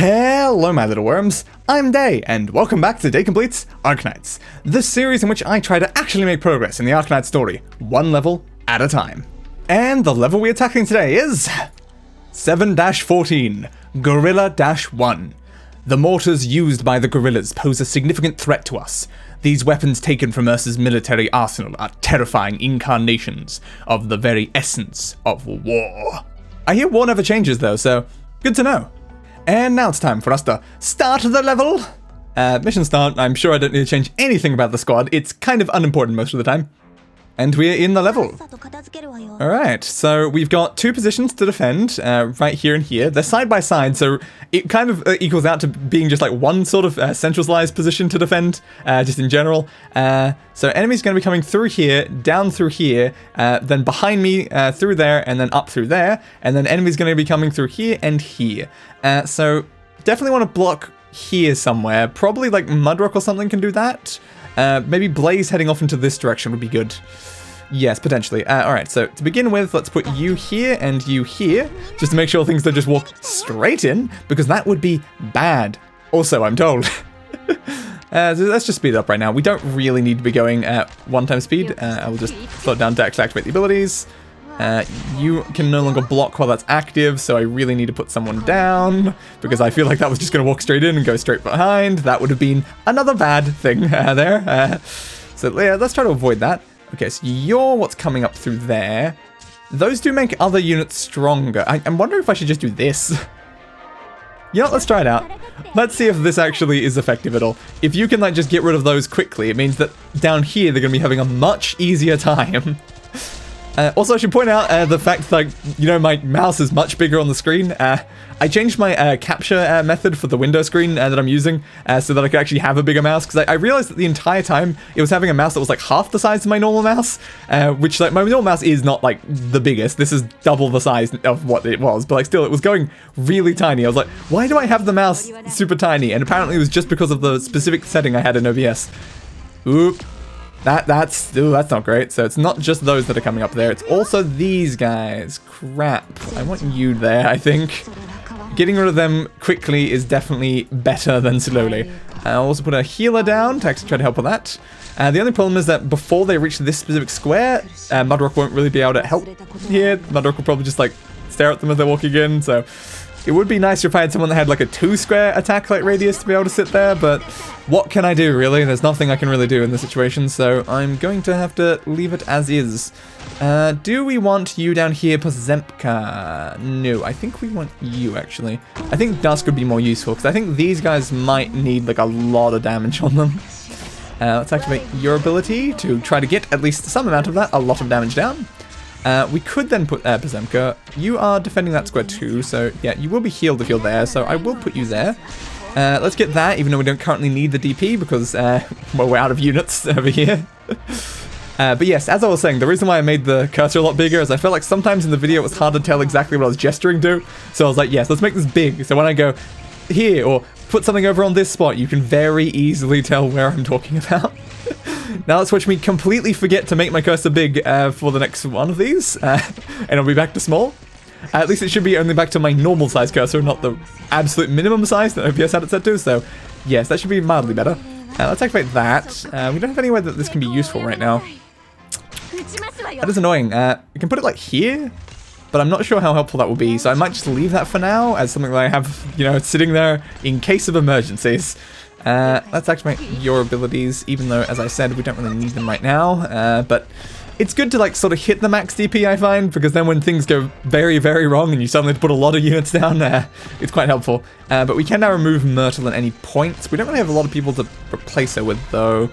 Hello my little worms, I'm Dei, and welcome back to Dei Completes Arknights, the series in which I try to actually make progress in the Arknights story, one level at a time. And the level we're tackling today is 7-14, Guerilla-1. The mortars used by the guerrillas pose a significant threat to us. These weapons taken from Earth's military arsenal are terrifying incarnations of the very essence of war. I hear war never changes though, so good to know. And now it's time for us to start the level. Mission start. I'm sure I don't need to change anything about the squad. It's kind of unimportant most of the time. And we're in the level. Alright, so we've got two positions to defend, right here and here. They're side by side, so it kind of equals out to being just like one sort of centralized position to defend, just in general. So enemies going to be coming through here, down through here, then behind me through there, and then up through there. And then enemies going to be coming through here and here. So definitely want to block here somewhere. Probably like Mudrock or something can do that. Maybe Blaze heading off into this direction would be good. Yes, potentially. Alright, so to begin with, let's put you here and you here, just to make sure things don't just walk straight in, because that would be bad. Also, I'm told. So let's just speed it up right now. We don't really need to be going at 1x speed. I will just slow it down to actually activate the abilities. You can no longer block while that's active, so I really need to put someone down, because I feel like that was just going to walk straight in and go straight behind. That would have been another bad thing there. So yeah, let's try to avoid that. Okay, so you're what's coming up through there. Those do make other units stronger. I'm wondering if I should just do this. You know, let's try it out. Let's see if this actually is effective at all. If you can like just get rid of those quickly, it means that down here they're going to be having a much easier time. Also, I should point out the fact that, you know, my mouse is much bigger on the screen. I changed my capture method for the window screen that I'm using so that I could actually have a bigger mouse, because I realized that the entire time it was having a mouse that was like half the size of my normal mouse, which like my normal mouse is not like the biggest. This is double the size of what it was, but like still it was going really tiny. I was like, why do I have the mouse super tiny? And apparently it was just because of the specific setting I had in OBS. Oop. That's not great. So it's not just those that are coming up there, it's also these guys. Crap. I want you there, I think. Getting rid of them quickly is definitely better than slowly. I'll also put a healer down to actually try to help with that. The only problem is that before they reach this specific square, Mudrock won't really be able to help here. Mudrock will probably just like stare at them as they're walking in, so it would be nicer if I had someone that had like a 2-square attack like radius to be able to sit there, but what can I do really? There's nothing I can really do in this situation, so I'm going to have to leave it as is. Do we want you down here plus Zempka? No, I think we want you actually. I think Dusk would be more useful, because I think these guys might need like a lot of damage on them. Let's activate your ability to try to get at least some amount of that, a lot of damage down. We could then put Bazemka. You are defending that square too, so yeah, you will be healed if you're there, so I will put you there. Let's get that, even though we don't currently need the DP, because well, we're out of units over here. But yes, as I was saying, the reason why I made the cursor a lot bigger is I felt like sometimes in the video it was hard to tell exactly what I was gesturing to, so I was like, yes, let's make this big, so when I go here, or put something over on this spot, you can very easily tell where I'm talking about. Now let's watch me completely forget to make my cursor big for the next one of these, and I'll be back to small. At least it should be only back to my normal size cursor, not the absolute minimum size that OBS had it set to, so yes, that should be mildly better. Let's activate that. We don't have anywhere that this can be useful right now. That is annoying. We can put it like here, but I'm not sure how helpful that will be, so I might just leave that for now as something that I have, you know, sitting there in case of emergencies. Let's activate your abilities, even though, as I said, we don't really need them right now, but it's good to like sort of hit the max DP, I find, because then when things go very, very wrong and you suddenly have to put a lot of units down, it's quite helpful. But we can now remove Myrtle at any point. We don't really have a lot of people to replace her with, though,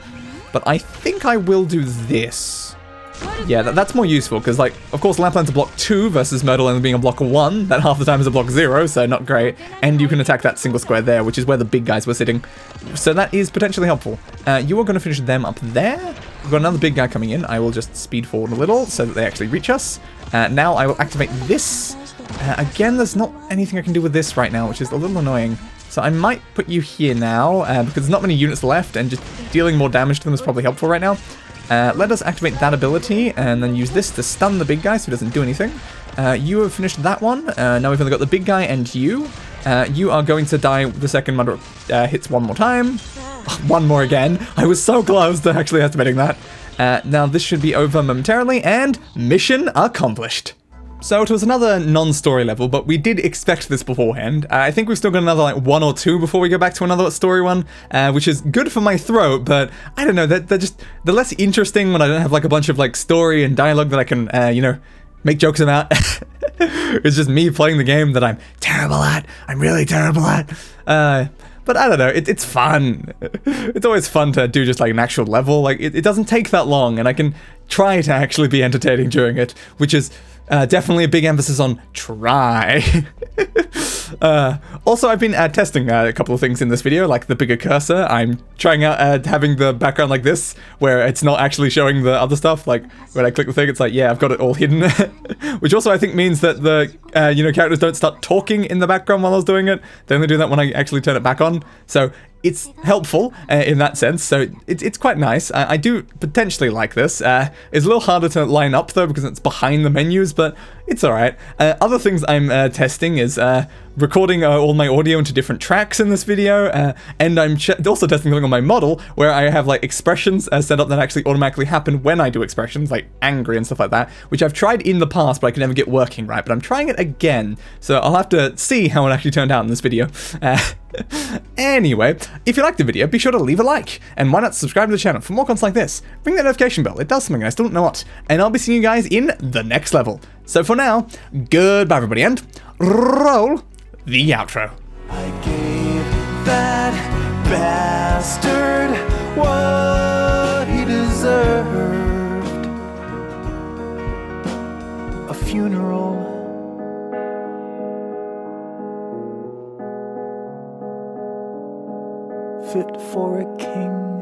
but I think I will do this. Yeah, that's more useful, because, like, of course, Lapland's a block 2 versus Myrtle only being a block 1. That half the time is a block 0, so not great. And you can attack that single square there, which is where the big guys were sitting. So that is potentially helpful. You are going to finish them up there. We've got another big guy coming in. I will just speed forward a little so that they actually reach us. Now I will activate this. Again, there's not anything I can do with this right now, which is a little annoying. So I might put you here now, because there's not many units left, and just dealing more damage to them is probably helpful right now. Let us activate that ability, and then use this to stun the big guy so he doesn't do anything. You have finished that one. Now we've only got the big guy and you. You are going to die the second Mother hits one more time. One more again. I was so close to actually estimating that. Now this should be over momentarily, and mission accomplished. So it was another non-story level, but we did expect this beforehand. I think we've still got another like 1 or 2 before we go back to another story one, which is good for my throat, but I don't know, they're less interesting when I don't have like a bunch of like story and dialogue that I can, you know, make jokes about. It's just me playing the game that I'm terrible at. I'm really terrible at. But I don't know, it's fun. It's always fun to do just like an actual level. Like it doesn't take that long, and I can try to actually be entertaining during it, which is definitely a big emphasis on try. Also, I've been testing a couple of things in this video, like the bigger cursor. I'm trying out having the background like this, where it's not actually showing the other stuff. Like when I click the thing, it's like, yeah, I've got it all hidden. Which also I think means that the you know, characters don't start talking in the background while I was doing it. They only do that when I actually turn it back on. So it's helpful in that sense, so it's quite nice. I do potentially like this. It's a little harder to line up though because it's behind the menus, but it's alright. Other things I'm testing is recording all my audio into different tracks in this video, and I'm also testing something on my model where I have like expressions set up that actually automatically happen when I do expressions, like angry and stuff like that, which I've tried in the past but I could never get working right, but I'm trying it again, so I'll have to see how it actually turned out in this video. Anyway, if you liked the video, be sure to leave a like, and why not subscribe to the channel for more content like this. Ring that notification bell, it does something I still don't know what, and I'll be seeing you guys in the next level. So for now, goodbye everybody, and roll the outro. I gave that bastard what he deserved. A funeral. Fit for a king.